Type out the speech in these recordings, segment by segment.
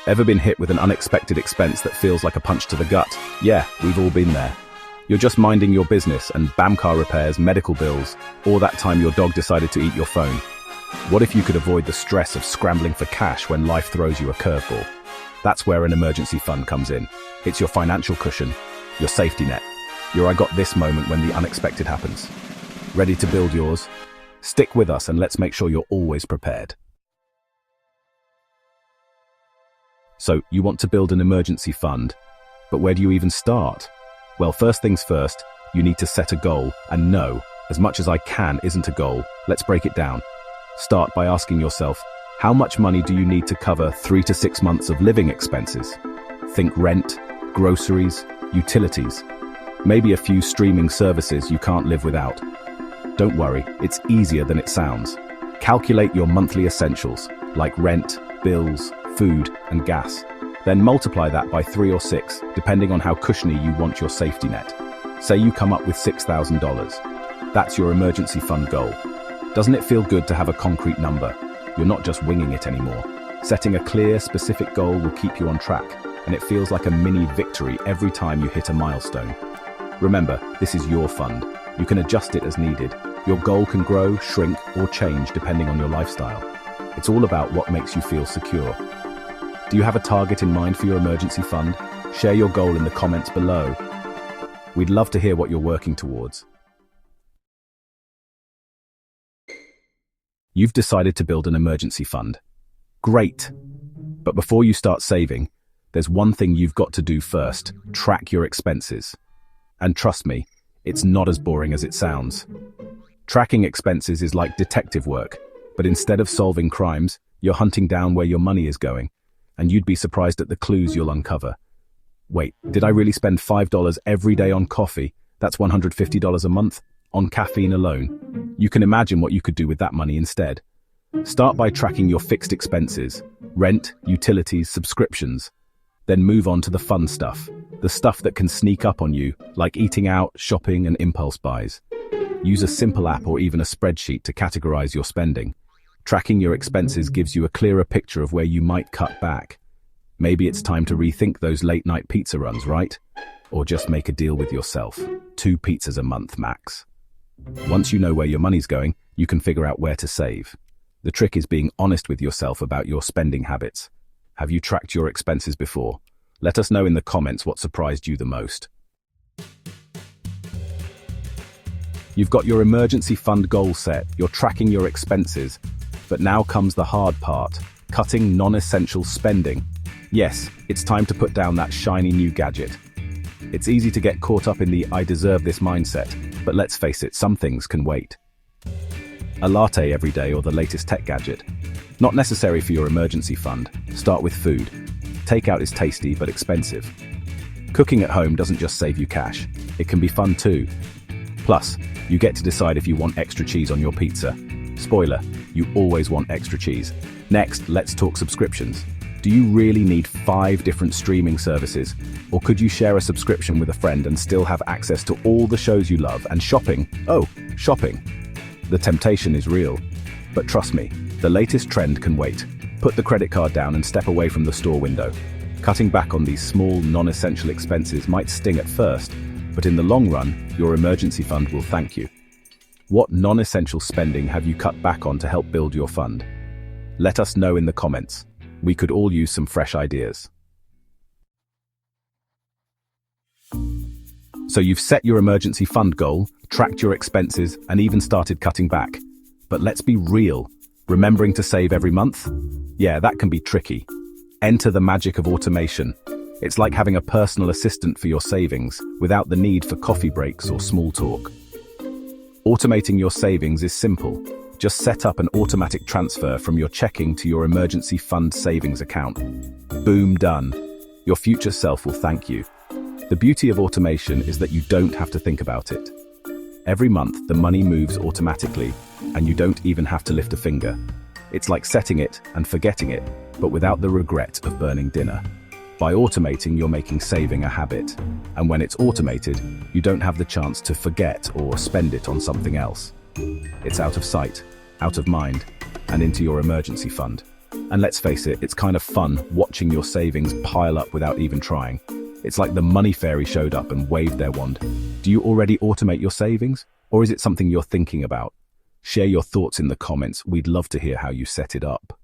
Ever been hit with an unexpected expense that feels like a punch to the gut? Yeah, we've all been there. You're just minding your business and BAM car repairs, medical bills, or that time your dog decided to eat your phone. What if you could avoid the stress of scrambling for cash when life throws you a curveball? That's where an emergency fund comes in. It's your financial cushion, your safety net. Your I got this moment when the unexpected happens. Ready to build yours? Stick with us and let's make sure you're always prepared. So, you want to build an emergency fund, but where do you even start? Well, first things first, you need to set a goal, and no, as much as I can isn't a goal. Let's break it down. Start by asking yourself, how much money do you need to cover 3 to 6 months of living expenses? Think rent, groceries, utilities, maybe a few streaming services you can't live without. Don't worry, it's easier than it sounds. Calculate your monthly essentials, like rent, bills, food, and gas. Then multiply that by 3 or 6, depending on how cushiony you want your safety net. Say you come up with $6,000. That's your emergency fund goal. Doesn't it feel good to have a concrete number? You're not just winging it anymore. Setting a clear, specific goal will keep you on track, and it feels like a mini victory every time you hit a milestone. Remember, this is your fund. You can adjust it as needed. Your goal can grow, shrink, or change depending on your lifestyle. It's all about what makes you feel secure. Do you have a target in mind for your emergency fund? Share your goal in the comments below. We'd love to hear what you're working towards. You've decided to build an emergency fund. Great! But before you start saving, there's one thing you've got to do first: track your expenses. And trust me, it's not as boring as it sounds. Tracking expenses is like detective work, but instead of solving crimes, you're hunting down where your money is going. And you'd be surprised at the clues you'll uncover. Wait, did I really spend $5 every day on coffee? That's $150 a month on caffeine alone. You can imagine what you could do with that money instead. Start by tracking your fixed expenses, rent, utilities, subscriptions. Then move on to the fun stuff, the stuff that can sneak up on you, like eating out, shopping, and impulse buys. Use a simple app or even a spreadsheet to categorize your spending. Tracking your expenses gives you a clearer picture of where you might cut back. Maybe it's time to rethink those late-night pizza runs, right? Or just make a deal with yourself. 2 pizzas a month max. Once you know where your money's going, you can figure out where to save. The trick is being honest with yourself about your spending habits. Have you tracked your expenses before? Let us know in the comments what surprised you the most. You've got your emergency fund goal set, you're tracking your expenses. But now comes the hard part, cutting non-essential spending. Yes, it's time to put down that shiny new gadget. It's easy to get caught up in the I deserve this mindset, but let's face it, some things can wait. A latte every day or the latest tech gadget. Not necessary for your emergency fund. Start with food. Takeout is tasty but expensive. Cooking at home doesn't just save you cash, it can be fun too. Plus, you get to decide if you want extra cheese on your pizza. Spoiler, you always want extra cheese. Next, let's talk subscriptions. Do you really need 5 different streaming services? Or could you share a subscription with a friend and still have access to all the shows you love? And shopping? Oh, shopping. The temptation is real. But trust me, the latest trend can wait. Put the credit card down and step away from the store window. Cutting back on these small, non-essential expenses might sting at first, but in the long run, your emergency fund will thank you. What non-essential spending have you cut back on to help build your fund? Let us know in the comments. We could all use some fresh ideas. So you've set your emergency fund goal, tracked your expenses, and even started cutting back. But let's be real. Remembering to save every month? Yeah, that can be tricky. Enter the magic of automation. It's like having a personal assistant for your savings without the need for coffee breaks or small talk. Automating your savings is simple. Just set up an automatic transfer from your checking to your emergency fund savings account. Boom, done. Your future self will thank you. The beauty of automation is that you don't have to think about it. Every month, the money moves automatically, and you don't even have to lift a finger. It's like setting it and forgetting it, but without the regret of burning dinner. By automating, you're making saving a habit. And when it's automated, you don't have the chance to forget or spend it on something else. It's out of sight, out of mind, and into your emergency fund. And let's face it, it's kind of fun watching your savings pile up without even trying. It's like the money fairy showed up and waved their wand. Do you already automate your savings? Or is it something you're thinking about? Share your thoughts in the comments. We'd love to hear how you set it up.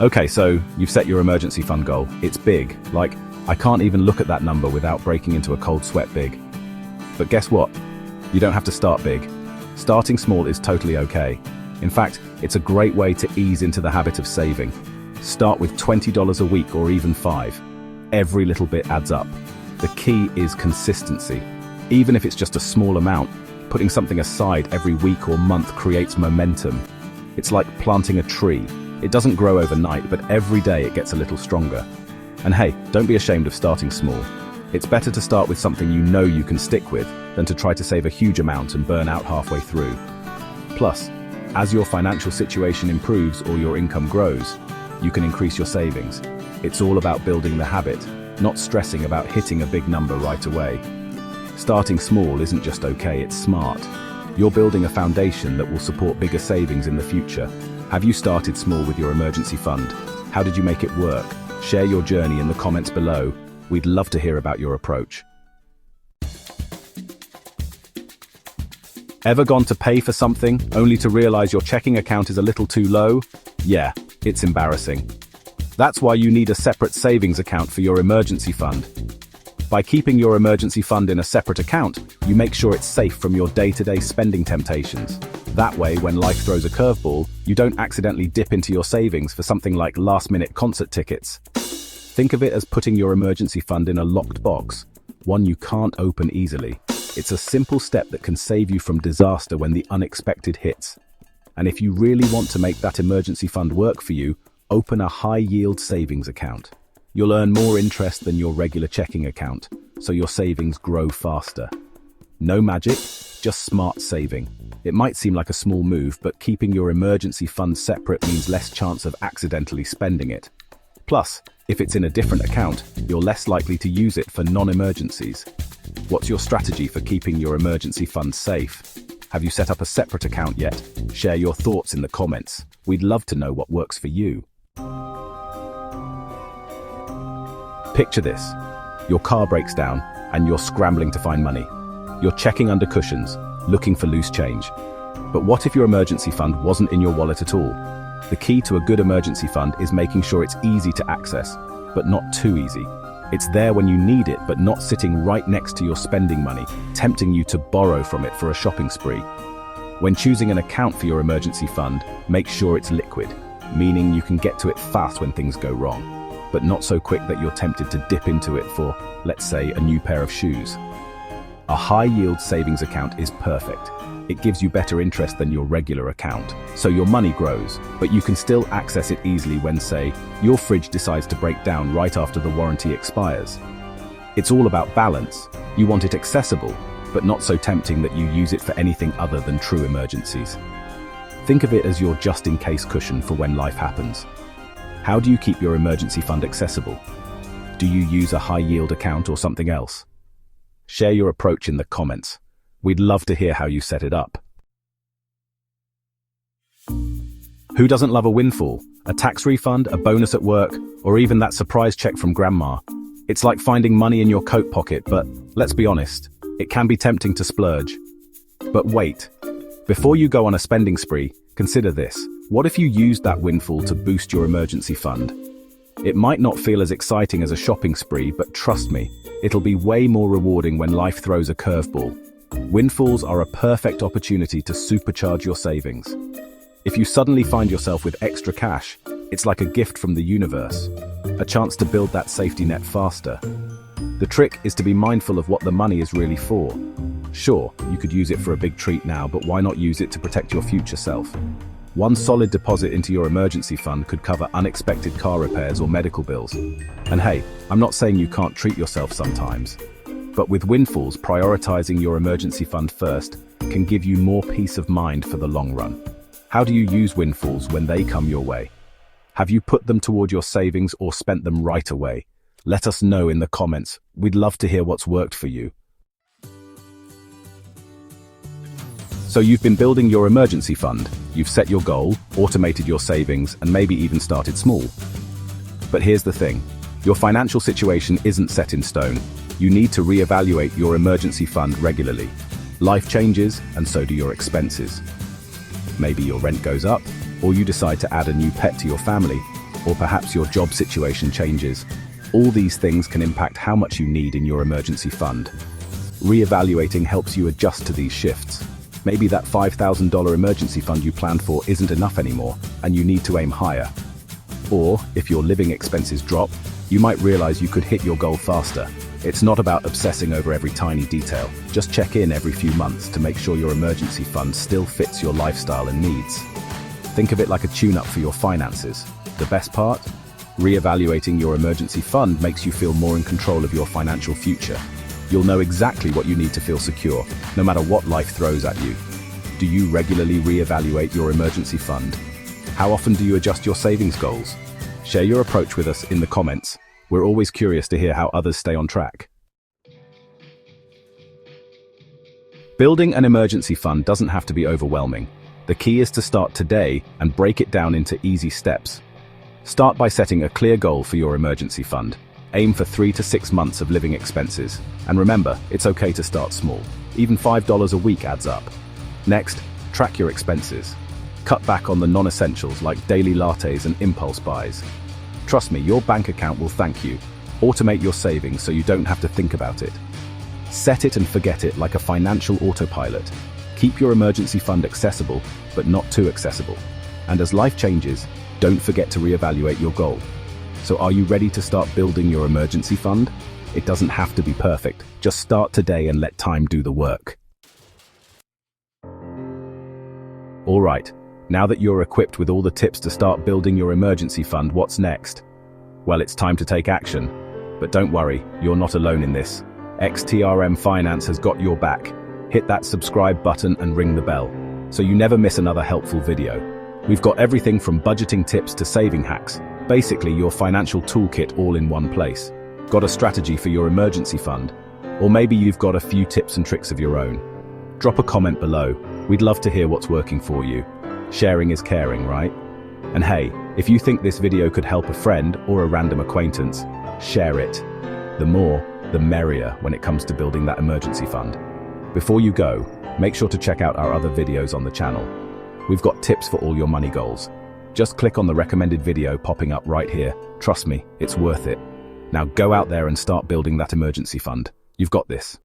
Okay, so you've set your emergency fund goal. It's big. Like, I can't even look at that number without breaking into a cold sweat big. But guess what? You don't have to start big. Starting small is totally okay. In fact, it's a great way to ease into the habit of saving. Start with $20 a week or even $5. Every little bit adds up. The key is consistency. Even if it's just a small amount, putting something aside every week or month creates momentum. It's like planting a tree. It doesn't grow overnight, but every day it gets a little stronger. And hey, don't be ashamed of starting small. It's better to start with something you know you can stick with than to try to save a huge amount and burn out halfway through. Plus, as your financial situation improves or your income grows, you can increase your savings. It's all about building the habit, not stressing about hitting a big number right away. Starting small isn't just okay, it's smart. You're building a foundation that will support bigger savings in the future. Have you started small with your emergency fund? How did you make it work? Share your journey in the comments below. We'd love to hear about your approach. Ever gone to pay for something only to realize your checking account is a little too low? Yeah, it's embarrassing. That's why you need a separate savings account for your emergency fund. By keeping your emergency fund in a separate account, you make sure it's safe from your day-to-day spending temptations. That way, when life throws a curveball, you don't accidentally dip into your savings for something like last-minute concert tickets. Think of it as putting your emergency fund in a locked box, one you can't open easily. It's a simple step that can save you from disaster when the unexpected hits. And if you really want to make that emergency fund work for you, open a high-yield savings account. You'll earn more interest than your regular checking account, so your savings grow faster. No magic, just smart saving. It might seem like a small move, but keeping your emergency fund separate means less chance of accidentally spending it. Plus, if it's in a different account, you're less likely to use it for non-emergencies. What's your strategy for keeping your emergency fund safe? Have you set up a separate account yet? Share your thoughts in the comments. We'd love to know what works for you. Picture this. Your car breaks down and you're scrambling to find money. You're checking under cushions, looking for loose change. But what if your emergency fund wasn't in your wallet at all? The key to a good emergency fund is making sure it's easy to access, but not too easy. It's there when you need it, but not sitting right next to your spending money, tempting you to borrow from it for a shopping spree. When choosing an account for your emergency fund, make sure it's liquid, meaning you can get to it fast when things go wrong, but not so quick that you're tempted to dip into it for, let's say, a new pair of shoes. A high-yield savings account is perfect. It gives you better interest than your regular account, so your money grows, but you can still access it easily when, say, your fridge decides to break down right after the warranty expires. It's all about balance. You want it accessible, but not so tempting that you use it for anything other than true emergencies. Think of it as your just-in-case cushion for when life happens. How do you keep your emergency fund accessible? Do you use a high-yield account or something else? Share your approach in the comments. We'd love to hear how you set it up. Who doesn't love a windfall? A tax refund, a bonus at work, or even that surprise check from grandma? It's like finding money in your coat pocket, but let's be honest, it can be tempting to splurge. But wait, before you go on a spending spree, consider this. What if you used that windfall to boost your emergency fund? It might not feel as exciting as a shopping spree, but trust me, it'll be way more rewarding when life throws a curveball. Windfalls are a perfect opportunity to supercharge your savings. If you suddenly find yourself with extra cash, it's like a gift from the universe, a chance to build that safety net faster. The trick is to be mindful of what the money is really for. Sure, you could use it for a big treat now, but why not use it to protect your future self? One solid deposit into your emergency fund could cover unexpected car repairs or medical bills. And hey, I'm not saying you can't treat yourself sometimes. But with windfalls, prioritizing your emergency fund first can give you more peace of mind for the long run. How do you use windfalls when they come your way? Have you put them toward your savings or spent them right away? Let us know in the comments. We'd love to hear what's worked for you. So you've been building your emergency fund, you've set your goal, automated your savings, and maybe even started small. But here's the thing, your financial situation isn't set in stone. You need to reevaluate your emergency fund regularly. Life changes, and so do your expenses. Maybe your rent goes up, or you decide to add a new pet to your family, or perhaps your job situation changes. All these things can impact how much you need in your emergency fund. Reevaluating helps you adjust to these shifts. Maybe that $5,000 emergency fund you planned for isn't enough anymore, and you need to aim higher. Or, if your living expenses drop, you might realize you could hit your goal faster. It's not about obsessing over every tiny detail. Just check in every few months to make sure your emergency fund still fits your lifestyle and needs. Think of it like a tune-up for your finances. The best part? Reevaluating your emergency fund makes you feel more in control of your financial future. You'll know exactly what you need to feel secure, no matter what life throws at you. Do you regularly reevaluate your emergency fund? How often do you adjust your savings goals? Share your approach with us in the comments. We're always curious to hear how others stay on track. Building an emergency fund doesn't have to be overwhelming. The key is to start today and break it down into easy steps. Start by setting a clear goal for your emergency fund. Aim for 3 to 6 months of living expenses. And remember, it's okay to start small. Even $5 a week adds up. Next, track your expenses. Cut back on the non-essentials like daily lattes and impulse buys. Trust me, your bank account will thank you. Automate your savings so you don't have to think about it. Set it and forget it like a financial autopilot. Keep your emergency fund accessible, but not too accessible. And as life changes, don't forget to reevaluate your goal. So are you ready to start building your emergency fund? It doesn't have to be perfect. Just start today and let time do the work. All right. Now that you're equipped with all the tips to start building your emergency fund, what's next? Well, it's time to take action. But don't worry, you're not alone in this. XTRM Finance has got your back. Hit that subscribe button and ring the bell, so you never miss another helpful video. We've got everything from budgeting tips to saving hacks. Basically, your financial toolkit all in one place. Got a strategy for your emergency fund? Or maybe you've got a few tips and tricks of your own. Drop a comment below. We'd love to hear what's working for you. Sharing is caring, right? And hey, if you think this video could help a friend or a random acquaintance, share it. The more, the merrier when it comes to building that emergency fund. Before you go, make sure to check out our other videos on the channel. We've got tips for all your money goals. Just click on the recommended video popping up right here. Trust me, it's worth it. Now go out there and start building that emergency fund. You've got this.